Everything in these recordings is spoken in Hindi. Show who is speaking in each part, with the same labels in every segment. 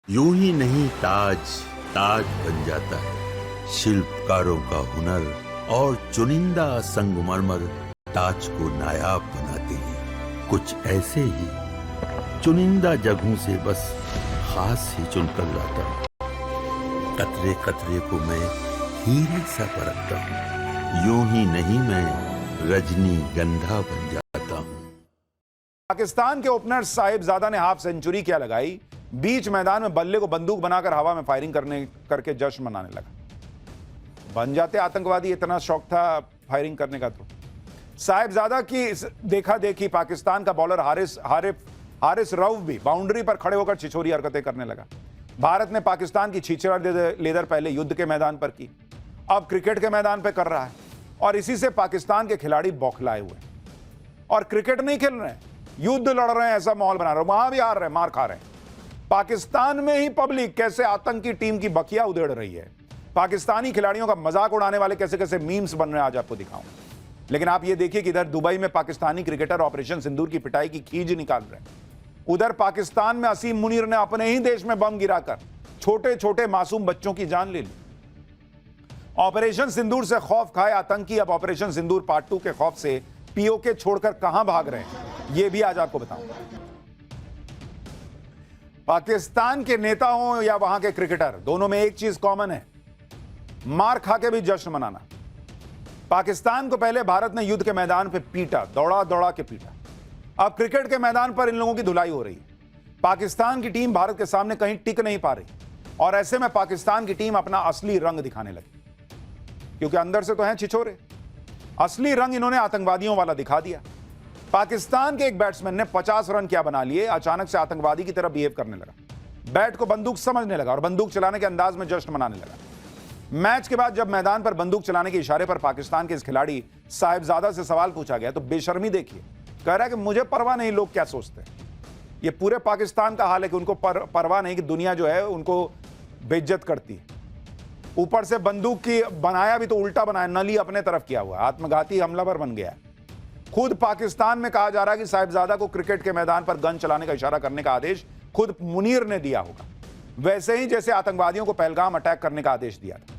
Speaker 1: यूं ही नहीं ताज ताज बन जाता है। शिल्पकारों का हुनर और चुनिंदा संगमरमर ताज को नायाब बनाते हैं। कुछ ऐसे ही चुनिंदा जगहों से बस खास ही चुनकर लाता हूँ। कतरे कतरे को मैं हीरे सा परखता हूँ। यूं ही नहीं मैं रजनीगंधा बन जाता हूँ।
Speaker 2: पाकिस्तान के ओपनर साहिबजादा ने हाफ सेंचुरी क्या लगाई, बीच मैदान में बल्ले को बंदूक बनाकर हवा में फायरिंग करके जश्न मनाने लगा। बन जाते आतंकवादी, इतना शौक था फायरिंग करने का। तो साहिबजादा की देखा देखी पाकिस्तान का बॉलर हारिस रऊफ भी बाउंड्री पर खड़े होकर छिछोरी हरकतें करने लगा। भारत ने पाकिस्तान की छिछोरा लेदर पहले युद्ध के मैदान पर की, अब क्रिकेट के मैदान पर कर रहा है, और इसी से पाकिस्तान के खिलाड़ी बौखलाए हुए और क्रिकेट नहीं खेल रहे हैं, युद्ध लड़ रहे हैं, ऐसा माहौल बना रहे हैं। वहां भी हार रहे हैं, मार खा रहे हैं। पाकिस्तान में ही पब्लिक कैसे आतंकी टीम की बखिया उधेड़ रही है, पाकिस्तानी खिलाड़ियों का मजाक उड़ाने वाले कैसे कैसे मीम्स बन रहे हैं, आज आपको दिखाऊंगा। लेकिन आप ये देखिए कि इधर दुबई में पाकिस्तानी क्रिकेटर ऑपरेशन सिंदूर की पिटाई की खींच निकाल रहे हैं। उधर पाकिस्तान में असीम मुनीर ने अपने ही देश में बम गिराकर छोटे छोटे मासूम बच्चों की जान ले ली। ऑपरेशन सिंदूर से खौफ खाए आतंकी अब ऑपरेशन सिंदूर पार्ट 2 के खौफ से पीओके छोड़कर कहां भाग रहे हैं, यह भी आज आपको बताऊंगा। पाकिस्तान के नेता हों या वहां के क्रिकेटर, दोनों में एक चीज कॉमन है, मार खा के भी जश्न मनाना। पाकिस्तान को पहले भारत ने युद्ध के मैदान पे पीटा, दौड़ा दौड़ा के पीटा। अब क्रिकेट के मैदान पर इन लोगों की धुलाई हो रही है। पाकिस्तान की टीम भारत के सामने कहीं टिक नहीं पा रही, और ऐसे में पाकिस्तान की टीम अपना असली रंग दिखाने लगी, क्योंकि अंदर से तो हैं छिछोरे। असली रंग इन्होंने आतंकवादियों वाला दिखा दिया। पाकिस्तान के एक बैट्समैन ने 50 रन क्या बना लिए, अचानक से आतंकवादी की तरह बिहेव करने लगा, बैट को बंदूक समझने लगा और बंदूक चलाने के अंदाज में जश्न मनाने लगा। मैच के बाद जब मैदान पर बंदूक चलाने के इशारे पर पाकिस्तान के इस खिलाड़ी साहिबजादा से सवाल पूछा गया तो बेशर्मी देखिए, कह रहा है कि मुझे परवाह नहीं लोग क्या सोचते हैं। ये पूरे पाकिस्तान का हाल है कि उनको परवाह नहीं कि दुनिया जो है उनको बेइज्जत करती है। ऊपर से बंदूक की बनाया भी तो उल्टा बनाया, नली अपने तरफ किया हुआ, आत्मघाती हमलावर बन गया। खुद पाकिस्तान में कहा जा रहा है कि साहिबजादा को क्रिकेट के मैदान पर गन चलाने का इशारा करने का आदेश खुद मुनीर ने दिया होगा, वैसे ही जैसे आतंकवादियों को पहलगाम अटैक करने का आदेश दिया था।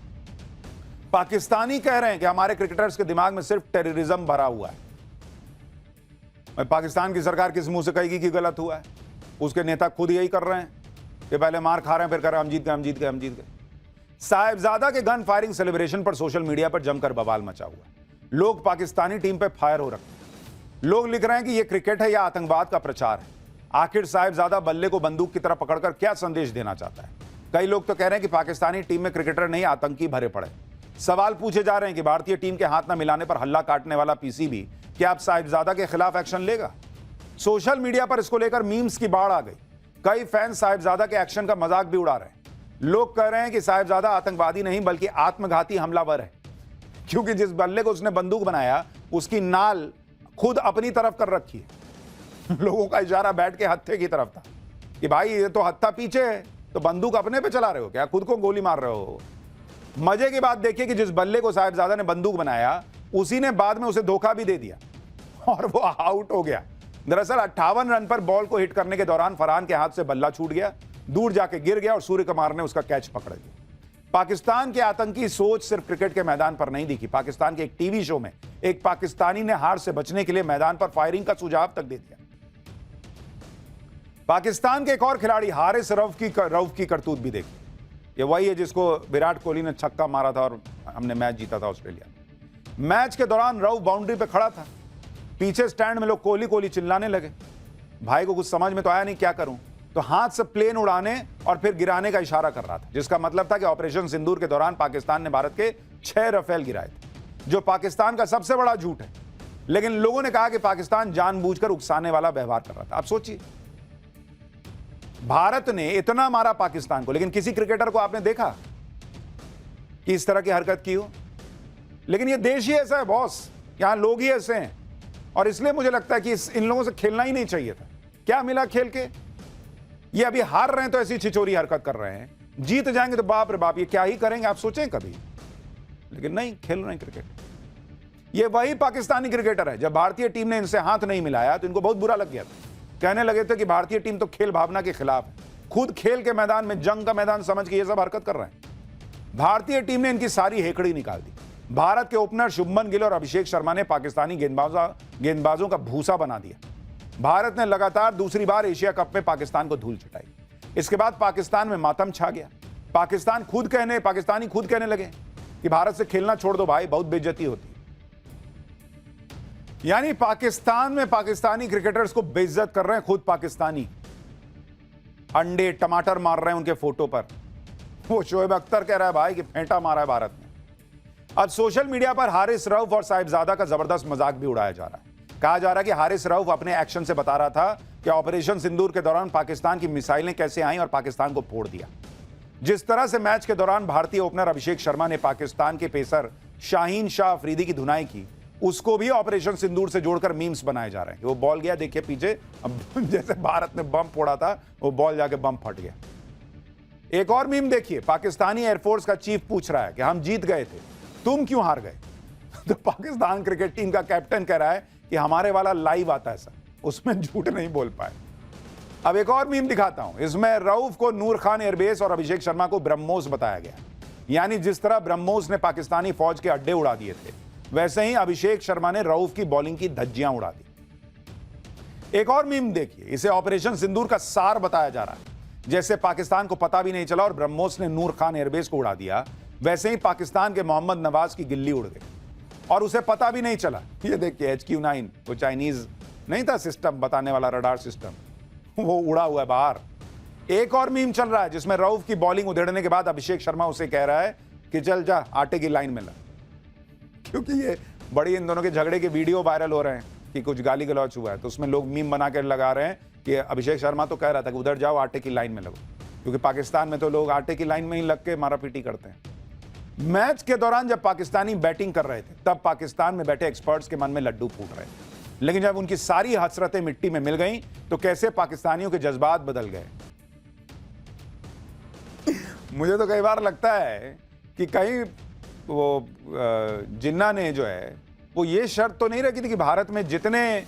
Speaker 2: पाकिस्तानी कह रहे हैं कि हमारे क्रिकेटर्स के दिमाग में सिर्फ टेररिज्म भरा हुआ है। पाकिस्तान की सरकार किस मुंह से कहेगी कि गलत हुआ है? उसके नेता खुद यही कर रहे हैं कि पहले मार खा रहे हैं, फिर कर रहे हैं हम जीत गए, हम जीत गए, हम जीत गए। साहिबजादा के गन फायरिंग सेलिब्रेशन पर सोशल मीडिया पर जमकर बवाल मचा हुआ है। लोग पाकिस्तानी टीम पर फायर हो रखे हैं। लोग लिख रहे हैं कि यह क्रिकेट है या आतंकवाद का प्रचार है। आखिर साहिबजादा बल्ले को बंदूक की तरह पकड़कर क्या संदेश देना चाहता है? कई लोग तो कह रहे हैं कि पाकिस्तानी टीम में क्रिकेटर नहीं, आतंकी भरे पड़े। सवाल पूछे जा रहे हैं कि भारतीय टीम के हाथ न मिलाने पर हल्ला काटने वाला पीसीबी क्या अब साहिबजादा के खिलाफ एक्शन लेगा? सोशल मीडिया पर इसको लेकर मीम्स की बाढ़ आ गई। कई फैंस साहिबजादा के एक्शन का मजाक भी उड़ा रहे हैं। लोग कह रहे हैं कि साहिबजादा आतंकवादी नहीं बल्कि आत्मघाती हमलावर है, क्योंकि जिस बल्ले को उसने बंदूक बनाया उसकी नाल खुद अपनी तरफ कर रखी है। लोगों का इशारा बैठ के हत्थे की तरफ था कि भाई ये तो हत्था पीछे है, तो बंदूक अपने पे चला रहे हो क्या, खुद को गोली मार रहे हो? मजे की बात देखिए कि जिस बल्ले को साहिबजादा ने बंदूक बनाया उसी ने बाद में उसे धोखा भी दे दिया और वो आउट हो गया। दरअसल 58 रन पर बॉल को हिट करने के दौरान फरहान के हाथ से बल्ला छूट गया, दूर जाके गिर गया और सूर्य कुमार ने उसका कैच पकड़ लिया। पाकिस्तान के आतंकी सोच सिर्फ क्रिकेट के मैदान पर नहीं दिखी। पाकिस्तान के एक टीवी शो में एक पाकिस्तानी ने हार से बचने के लिए मैदान पर फायरिंग का सुझाव तक दे दिया। पाकिस्तान के एक और खिलाड़ी हारिस रऊफ की करतूत भी देखी। ये वही है जिसको विराट कोहली ने छक्का मारा था और हमने मैच जीता था ऑस्ट्रेलिया में। मैच के दौरान रऊफ बाउंड्री पे खड़ा था, पीछे स्टैंड में लोग कोहली कोहली चिल्लाने लगे। भाई को कुछ समझ में तो आया नहीं क्या करूं, तो हाथ से प्लेन उड़ाने और फिर गिराने का इशारा कर रहा था, जिसका मतलब था कि ऑपरेशन सिंदूर के दौरान पाकिस्तान ने भारत के 6 राफेल गिराए थे, जो पाकिस्तान का सबसे बड़ा झूठ है। लेकिन लोगों ने कहा कि पाकिस्तान जानबूझकर उकसाने वाला व्यवहार कर रहा था। आप सोचिए, भारत ने इतना मारा पाकिस्तान को, लेकिन किसी क्रिकेटर को आपने देखा कि इस तरह की हरकत की हो? लेकिन ये देश ही ऐसा है बॉस, यहां लोग ही ऐसे हैं, और इसलिए मुझे लगता है कि इन लोगों से खेलना ही नहीं चाहिए था। क्या मिला खेल के? ये अभी हार रहे हैं तो ऐसी छिछोरी हरकत कर रहे हैं, जीत जाएंगे तो बाप रे बाप ये क्या ही करेंगे, आप सोचें कभी? लेकिन नहीं, खेल रहे हैं क्रिकेट। ये वही पाकिस्तानी क्रिकेटर है, जब भारतीय टीम ने इनसे हाथ नहीं मिलाया तो इनको बहुत बुरा लग गया था। कहने लगे थे कि भारतीय टीम तो खेल भावना के खिलाफ है। खुद खेल के मैदान में जंग का मैदान समझ के ये सब हरकत कर रहे हैं। भारतीय टीम ने इनकी सारी हेकड़ी निकाल दी। भारत के ओपनर शुभमन गिल और अभिषेक शर्मा ने पाकिस्तानी गेंदबाजों का भूसा बना दिया। भारत ने लगातार दूसरी बार एशिया कप में पाकिस्तान को धूल चटाई। इसके बाद पाकिस्तान में मातम छा गया। पाकिस्तानी खुद कहने लगे कि भारत से खेलना छोड़ दो भाई, बहुत बेइज्जती होती। यानी पाकिस्तान में पाकिस्तानी क्रिकेटर्स को बेइज्जत कर रहे हैं खुद पाकिस्तानी। अंडे टमाटर मार रहे हैं उनके फोटो पर। वो शोएब अख्तर कह रहा है भाई कि फेंटा मारा है भारत ने। अब सोशल मीडिया पर हारिस रऊफ और साहिबजादा का जबरदस्त मजाक भी उड़ाया जा रहा है। कहा जा रहा है कि हारिस रऊफ अपने एक्शन से बता रहा था कि ऑपरेशन सिंदूर के दौरान पाकिस्तान की मिसाइलें कैसे आई और पाकिस्तान को फोड़ दिया। जिस तरह से मैच के दौरान भारतीय ओपनर अभिषेक शर्मा ने पाकिस्तान के पेसर शाहीन शाह अफरीदी की धुनाई की, उसको भी ऑपरेशन सिंदूर से जोड़कर मीम्स बनाए जा रहे हैं। वो बॉल गया देखिए पीछे, अब जैसे भारत ने बम फोड़ा था वो बॉल जाके बम फट गया। एक और मीम देखिए, पाकिस्तानी एयरफोर्स का चीफ पूछ रहा है कि हम जीत गए थे, तुम क्यों हार गए? तो पाकिस्तान क्रिकेट टीम का कैप्टन कह रहा है कि हमारे वाला लाइव आता है सर, उसमें झूठ नहीं बोल पाए। अब एक और मीम दिखाता हूं। इसमें रऊफ को नूर खान एयरबेस और अभिषेक शर्मा को ब्रह्मोस बताया गया। यानी जिस तरह ब्रह्मोस ने पाकिस्तानी फौज के अड्डे उड़ा दिए थे, वैसे ही अभिषेक शर्मा ने रऊफ की बॉलिंग की धज्जियां उड़ा दी। एक और मीम देखिए, इसे ऑपरेशन सिंदूर का सार बताया जा रहा है। जैसे पाकिस्तान को पता भी नहीं चला और ब्रह्मोस ने नूर खान एयरबेस को उड़ा दिया, वैसे ही पाकिस्तान के मोहम्मद नवाज की गिल्ली उड़ गई और उसे पता भी नहीं चला। ये देखिए HQ-9, वो चाइनीज नहीं था सिस्टम बताने वाला, रडार सिस्टम, वो उड़ा हुआ है बाहर। एक और मीम चल रहा है जिसमें रऊफ की बॉलिंग उधेड़ने के बाद अभिषेक शर्मा उसे कह रहा है कि चल जा आटे की लाइन में लग। क्योंकि ये बड़ी इन दोनों के झगड़े के वीडियो वायरल हो रहे हैं कि कुछ गाली गलौच हुआ है, तो उसमें लोग मीम बना कर लगा रहे हैं कि अभिषेक शर्मा तो कह रहा था कि उधर जाओ आटे की लाइन में लगो, क्योंकि पाकिस्तान में तो लोग आटे की लाइन में ही लग के मारापीटी करते हैं। मैच के दौरान जब पाकिस्तानी बैटिंग कर रहे थे, तब पाकिस्तान में बैठे एक्सपर्ट्स के मन में लड्डू फूट रहे थे, लेकिन जब उनकी सारी हसरतें मिट्टी में मिल गईं, तो कैसे पाकिस्तानियों के जज्बात बदल गए। मुझे तो कई बार लगता है कि कहीं वो जिन्ना ने जो है वो ये शर्त तो नहीं रखी थी कि भारत में जितने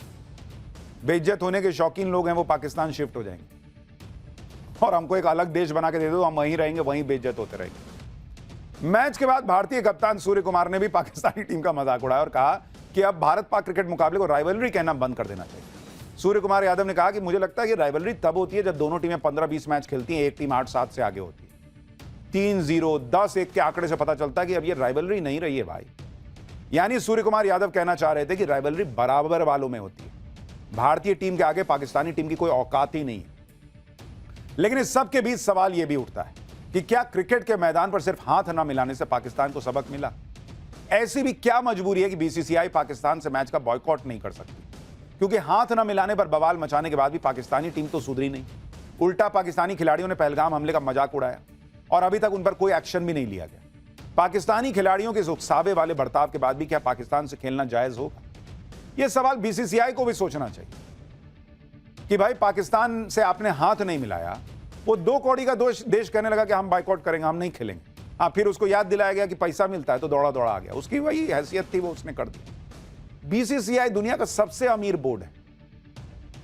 Speaker 2: बेइज्जत होने के शौकीन लोग हैं वो पाकिस्तान शिफ्ट हो जाएंगे और हमको एक अलग देश बना के दे दो, हम वहीं रहेंगे, वहीं बेइज्जत होते रहेंगे। मैच के बाद भारतीय कप्तान सूर्य कुमार ने भी पाकिस्तानी टीम का मजाक उड़ाया और कहा कि अब भारत पाक क्रिकेट मुकाबले को राइवलरी कहना बंद कर देना चाहिए। सूर्य कुमार यादव ने कहा कि मुझे लगता है कि राइवलरी तब होती है जब दोनों टीमें 15-20 मैच खेलती हैं, एक टीम 8-7 से आगे होती है। 3-0, 10-1 के आंकड़े से पता चलता है कि अब ये राइवलरी नहीं रही है भाई। यानी सूर्य कुमार यादव कहना चाह रहे थे कि राइवलरी बराबर वालों में होती है, भारतीय टीम के आगे पाकिस्तानी टीम की कोई औकात ही नहीं है। लेकिन इस सब के बीच सवाल यह भी उठता है कि क्या क्रिकेट के मैदान पर सिर्फ हाथ न मिलाने से पाकिस्तान को सबक मिला? ऐसी भी क्या मजबूरी है कि BCCI पाकिस्तान से मैच का बॉयकॉट नहीं कर सकती? क्योंकि हाथ न मिलाने पर बवाल मचाने के बाद भी पाकिस्तानी टीम तो सुधरी नहीं। उल्टा पाकिस्तानी खिलाड़ियों ने पहलगाम हमले का मजाक उड़ाया और अभी तक उन पर कोई एक्शन भी नहीं लिया गया। पाकिस्तानी खिलाड़ियों के इस उकसावे वाले बर्ताव के बाद भी क्या पाकिस्तान से खेलना जायज होगा? यह सवाल BCCI को भी सोचना चाहिए कि भाई पाकिस्तान से आपने हाथ नहीं मिलाया, वो 2 कौड़ी का देश कहने लगा कि हम बाइकआउट करेंगे, हम नहीं खेलेंगे। हाँ, फिर उसको याद दिलाया गया कि पैसा मिलता है तो दौड़ा दौड़ा आ गया, उसकी वही हैसियत थी, वो उसने कर दी। BCCI दुनिया का सबसे अमीर बोर्ड है,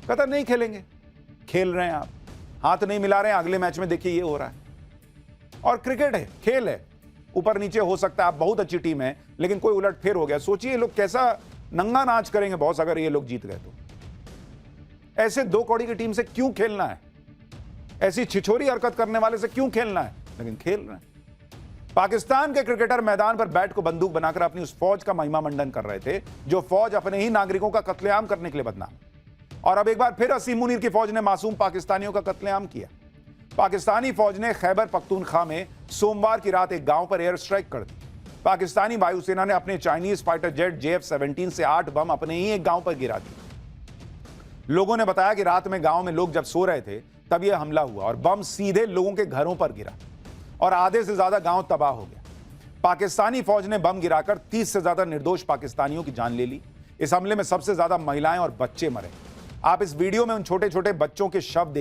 Speaker 2: कहता नहीं खेलेंगे। खेल रहे हैं आप, हाथ नहीं मिला रहे हैं, अगले मैच में देखिए ये हो रहा है। और क्रिकेट है, खेल है, ऊपर नीचे हो सकता है, आप बहुत अच्छी टीम है लेकिन कोई उलटफेर हो गया, सोचिए ये लोग कैसा नंगा नाच करेंगे बॉस अगर ये लोग जीत गए तो। ऐसे 2 कौड़ी की टीम से क्यों खेलना है? ऐसी छिछोरी हरकत करने वाले से क्यों खेलना है? लेकिन खेल रहे हैं। पाकिस्तान के क्रिकेटर मैदान पर बैट को बंदूक बनाकर अपनी उस फौज का महिमा मंडन कर रहे थे जो फौज अपने ही नागरिकों का कत्लेआम करने के लिए बदनाम। और अब एक बार फिर असीम मुनीर की फौज ने मासूम पाकिस्तानियों का कत्लेआम किया। पाकिस्तानी फौज ने खैबर पख्तूनख्वा में सोमवार की रात एक गांव पर एयर स्ट्राइक कर दी। पाकिस्तानी वायुसेना ने अपने चाइनीज फाइटर जेट JF-17 से 8 बम अपने ही एक गांव पर गिरा दिए। लोगों ने बताया कि रात में गांव में लोग जब सो रहे थे तब यह हमला हुआ और बम सीधे लोगों के घरों पर गिरा और आधे से ज्यादा गांव तबाह हो गया। पाकिस्तानी फौज ने बम गिराकर 30 से ज्यादा निर्दोष पाकिस्तानियों की जान ले ली। इस हमले में सबसे ज्यादा महिलाएं और बच्चे मरे। आप इस वीडियो में उन छोटे छोटे बच्चों के शव